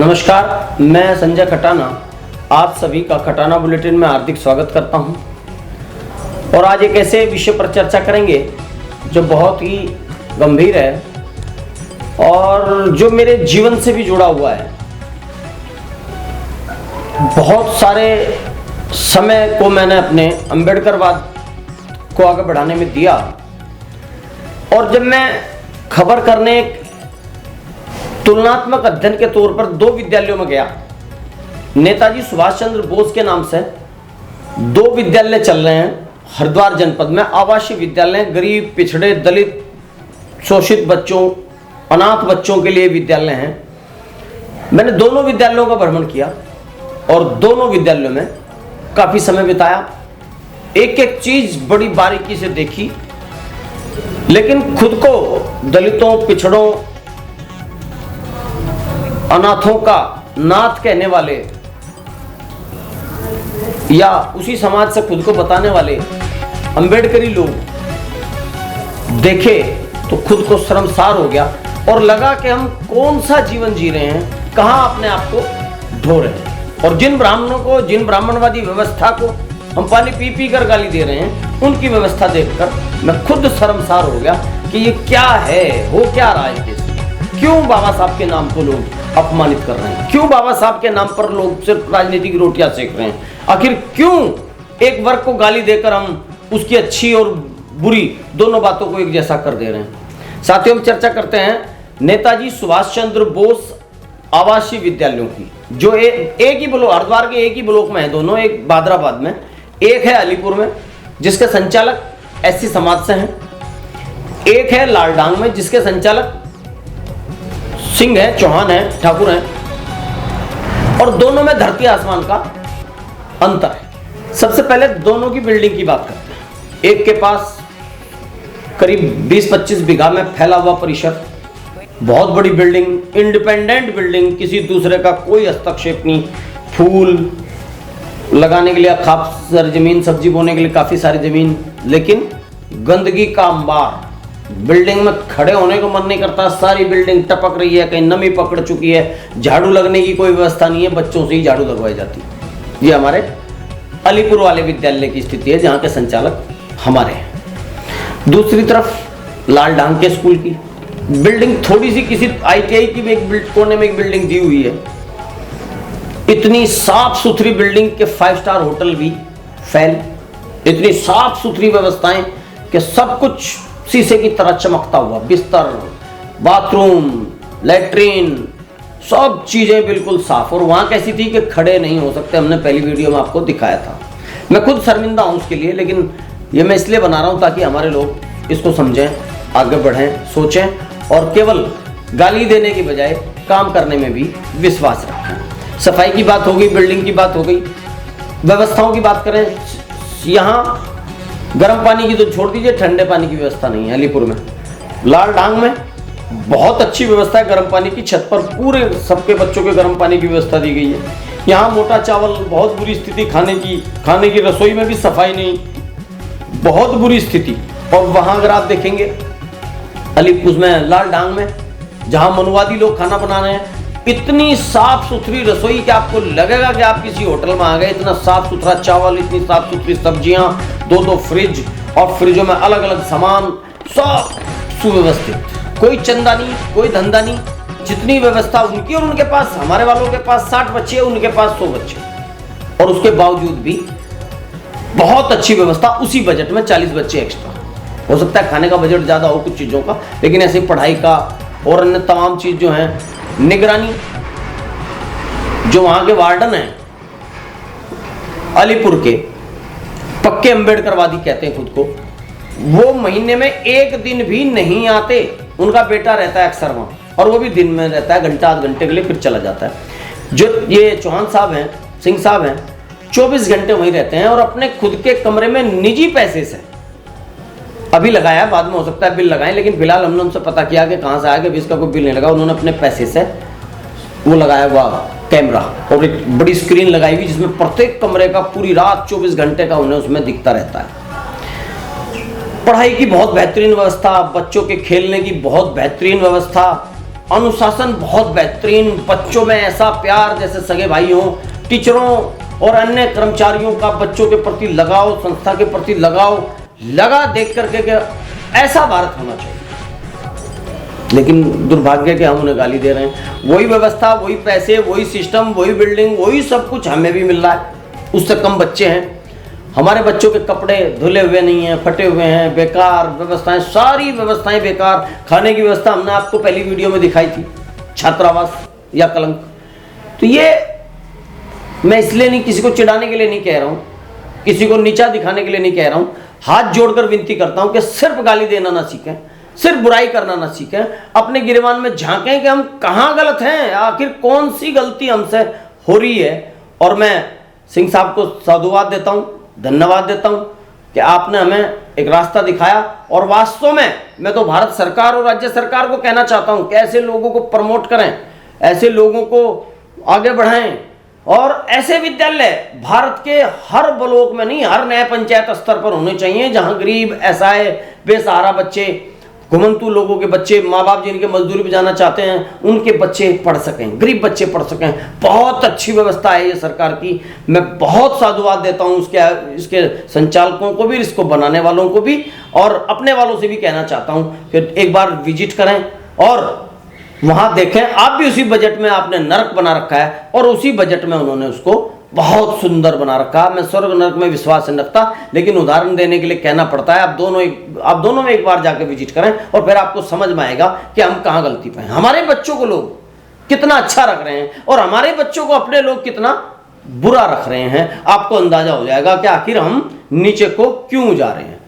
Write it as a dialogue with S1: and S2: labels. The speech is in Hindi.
S1: नमस्कार, मैं संजय खटाना आप सभी का खटाना बुलेटिन में हार्दिक स्वागत करता हूं। और आज एक ऐसे विषय पर चर्चा करेंगे जो बहुत ही गंभीर है और जो मेरे जीवन से भी जुड़ा हुआ है। बहुत सारे समय को मैंने अपने अम्बेडकरवाद को आगे बढ़ाने में दिया और जब मैं खबर करने तुलनात्मक अध्ययन के तौर पर 2 विद्यालयों में गया। नेताजी सुभाष चंद्र बोस के नाम से 2 विद्यालय चल रहे हैं हरिद्वार जनपद में, आवासीय विद्यालय, गरीब, पिछड़े, दलित, शोषित बच्चों, अनाथ बच्चों के लिए विद्यालय हैं। मैंने दोनों विद्यालयों का भ्रमण किया और दोनों विद्यालयों में काफी समय बिताया, एक एक चीज बड़ी बारीकी से देखी, लेकिन खुद को दलितों, पिछड़ों, अनाथों का नाथ कहने वाले या उसी समाज से खुद को बताने वाले अंबेडकरी लोग देखे तो खुद को शर्मसार हो गया और लगा कि हम कौन सा जीवन जी रहे हैं, कहां अपने आप को ढो रहे हैं। और जिन ब्राह्मणों को, जिन ब्राह्मणवादी व्यवस्था को हम पानी पी पी कर गाली दे रहे हैं, उनकी व्यवस्था देखकर मैं खुद शर्मसार हो गया कि ये क्या है, हो क्या रहा है, क्यों बाबा साहब के नाम को लोग अपमानित कर रहे हैं, क्यों बाबा साहब के नाम पर लोग सिर्फ राजनीतिक रोटियां सेक रहे हैं, आखिर क्यों एक वर्ग को गाली देकर हम उसकी अच्छी और बुरी दोनों बातों को एक जैसा कर दे रहे हैं। साथियों, हम चर्चा करते हैं नेताजी सुभाष चंद्र बोस आवासीय विद्यालयों की, जो एक ही ब्लॉक, हरिद्वार के एक ही ब्लॉक में है दोनों, एक भादराबाद में, एक है अलीपुर में जिसके संचालक एससी समाज से हैं, एक है लालडांग में जिसके संचालक सिंह है, चौहान है, ठाकुर हैं, और दोनों में धरती आसमान का अंतर है। सबसे पहले दोनों की बिल्डिंग की बात करते हैं। एक के पास करीब 20-25 बीघा में फैला हुआ परिसर, बहुत बड़ी बिल्डिंग, इंडिपेंडेंट बिल्डिंग, किसी दूसरे का कोई हस्तक्षेप नहीं, फूल लगाने के लिए खास जमीन, सब्जी बोने के लिए काफी सारी जमीन, लेकिन गंदगी का अंबार, बिल्डिंग में खड़े होने को मन नहीं करता, सारी बिल्डिंग टपक रही है, कहीं नमी पकड़ चुकी है, झाड़ू लगने की कोई व्यवस्था नहीं है, बच्चों से ही झाड़ू लगवाई जाती है। ये हमारे अलीपुर वाले विद्यालय की स्थिति है जहां के संचालक हमारे हैं। दूसरी तरफ लालडांग के स्कूल की बिल्डिंग, थोड़ी सी किसी ITI की भी एक कोने में एक बिल्डिंग दी हुई है, इतनी साफ सुथरी बिल्डिंग के 5 स्टार होटल भी फेल, इतनी साफ सुथरी व्यवस्थाएं कि सब कुछ शीशे की तरह चमकता हुआ, बिस्तर, बाथरूम, लैट्रीन, सब चीजें बिल्कुल साफ। और वहां कैसी थी कि खड़े नहीं हो सकते, हमने पहली वीडियो में आपको दिखाया था। मैं खुद शर्मिंदा हूं उसके लिए, लेकिन ये मैं इसलिए बना रहा हूं ताकि हमारे लोग इसको समझें, आगे बढ़ें, सोचें और केवल गाली देने की बजाय काम करने में भी विश्वास रखें। सफाई की बात हो गई, बिल्डिंग की बात हो गई, व्यवस्थाओं की बात करें, यहाँ गर्म पानी की तो छोड़ दीजिए, ठंडे पानी की व्यवस्था नहीं है। अलीपुर में, लालडांग में बहुत अच्छी व्यवस्था है, गर्म पानी की छत पर पूरे सबके बच्चों के गर्म पानी की व्यवस्था दी गई है। यहाँ मोटा चावल, बहुत बुरी स्थिति, खाने की रसोई में भी सफाई नहीं, बहुत बुरी स्थिति। और वहां अगर आप देखेंगे अलीपुर में, लालडांग में, जहां मनुवादी लोग खाना बना रहे हैं, इतनी साफ सुथरी रसोई कि आपको लगेगा कि आप किसी होटल में आ गए। इतना साफ सुथरा चावल, इतनी साफ सुथरी सब्जियां, 2-2 फ्रिज, और फ्रिजों में अलग अलग सामान, सब सुव्यवस्थित, कोई चंदा नहीं, कोई धंधा नहीं, जितनी व्यवस्था उनकी और उनके पास, हमारे वालों के पास 60 बच्चे हैं, उनके पास 100 बच्चे, और उसके बावजूद भी बहुत अच्छी व्यवस्था उसी बजट में, 40 बच्चे एक्स्ट्रा। हो सकता है खाने का बजट ज्यादा हो कुछ चीजों का, लेकिन ऐसे पढ़ाई का और अन्य तमाम चीज जो है, निगरानी, जो वहां के वार्डन हैं अलीपुर के, पक्के अंबेडकरवादी कहते हैं खुद को, वो महीने में 1 दिन भी नहीं आते। उनका बेटा रहता है अक्सर वहां, और वो भी दिन में रहता है, घंटा आध घंटे के लिए, फिर चला जाता है। जो ये चौहान साहब हैं, सिंह साहब हैं, 24 घंटे वहीं रहते हैं और अपने खुद के कमरे में निजी पैसे से, अभी लगाया, बाद में हो सकता है बिल लगाएं, लेकिन फिलहाल हमने उनसे पता किया कि कहां से आया, कि इसका कोई बिल नहीं लगा। उन्होंने अपने पैसे से वो लगाया हुआ कैमरा और एक बड़ी स्क्रीन लगाई हुई, जिसमें प्रत्येक कमरे का पूरी रात 24 घंटे का उन्हें उसमें दिखता रहता है। पढ़ाई की बहुत बेहतरीन व्यवस्था, बच्चों के खेलने की बहुत बेहतरीन व्यवस्था, अनुशासन बहुत बेहतरीन, बच्चों में ऐसा प्यार जैसे सगे भाई हों, टीचरों और अन्य कर्मचारियों का बच्चों के प्रति लगाव, संस्था के प्रति लगाव लगा देख करके कि ऐसा भारत होना चाहिए। लेकिन दुर्भाग्य के हम उन्हें गाली दे रहे हैं। वही व्यवस्था, वही पैसे, वही सिस्टम, वही बिल्डिंग, वही सब कुछ हमें भी मिल रहा है, उससे कम बच्चे हैं। हमारे बच्चों के कपड़े धुले हुए नहीं हैं, फटे हुए हैं, बेकार व्यवस्थाएं, सारी व्यवस्थाएं बेकार। खाने की व्यवस्था हमने आपको पहली वीडियो में दिखाई थी, छात्रावास या कलंक। तो ये मैं इसलिए नहीं, किसी को चिढ़ाने के लिए नहीं कह रहा हूँ, किसी को नीचा दिखाने के लिए नहीं कह रहा हूँ। हाथ जोड़कर विनती करता हूँ कि सिर्फ गाली देना ना सीखें, सिर्फ बुराई करना ना सीखें, अपने गिरबान में झांकें कि हम कहाँ गलत हैं, आखिर कौन सी गलती हमसे हो रही है। और मैं सिंह साहब को साधुवाद देता हूँ, धन्यवाद देता हूँ कि आपने हमें एक रास्ता दिखाया। और वास्तव में मैं तो भारत सरकार और राज्य सरकार को कहना चाहता हूँ कि ऐसे लोगों को प्रमोट करें, ऐसे लोगों को आगे बढ़ाएं, और ऐसे विद्यालय भारत के हर ब्लॉक में नहीं, हर नए पंचायत स्तर पर होने चाहिए, जहां गरीब, असहाय, बेसहारा बच्चे, घुमंतू लोगों के बच्चे, माँ बाप जिनके मजदूरी पे जाना चाहते हैं, उनके बच्चे पढ़ सकें, गरीब बच्चे पढ़ सकें। बहुत अच्छी व्यवस्था है ये सरकार की, मैं बहुत साधुवाद देता हूँ इसके संचालकों को भी, इसको बनाने वालों को भी, और अपने वालों से भी कहना चाहता हूँ कि एक बार विजिट करें और वहां देखें। आप भी उसी बजट में आपने नरक बना रखा है और उसी बजट में उन्होंने उसको बहुत सुंदर बना रखा। मैं स्वर्ग नरक में विश्वास नहीं रखता, लेकिन उदाहरण देने के लिए कहना पड़ता है। आप दोनों में एक बार जाकर विजिट करें और फिर आपको समझ में आएगा कि हम कहाँ गलती पे हैं। हमारे बच्चों को लोग कितना अच्छा रख रहे हैं और हमारे बच्चों को अपने लोग कितना बुरा रख रहे हैं। आपको अंदाजा हो जाएगा कि आखिर हम नीचे को क्यों जा रहे हैं।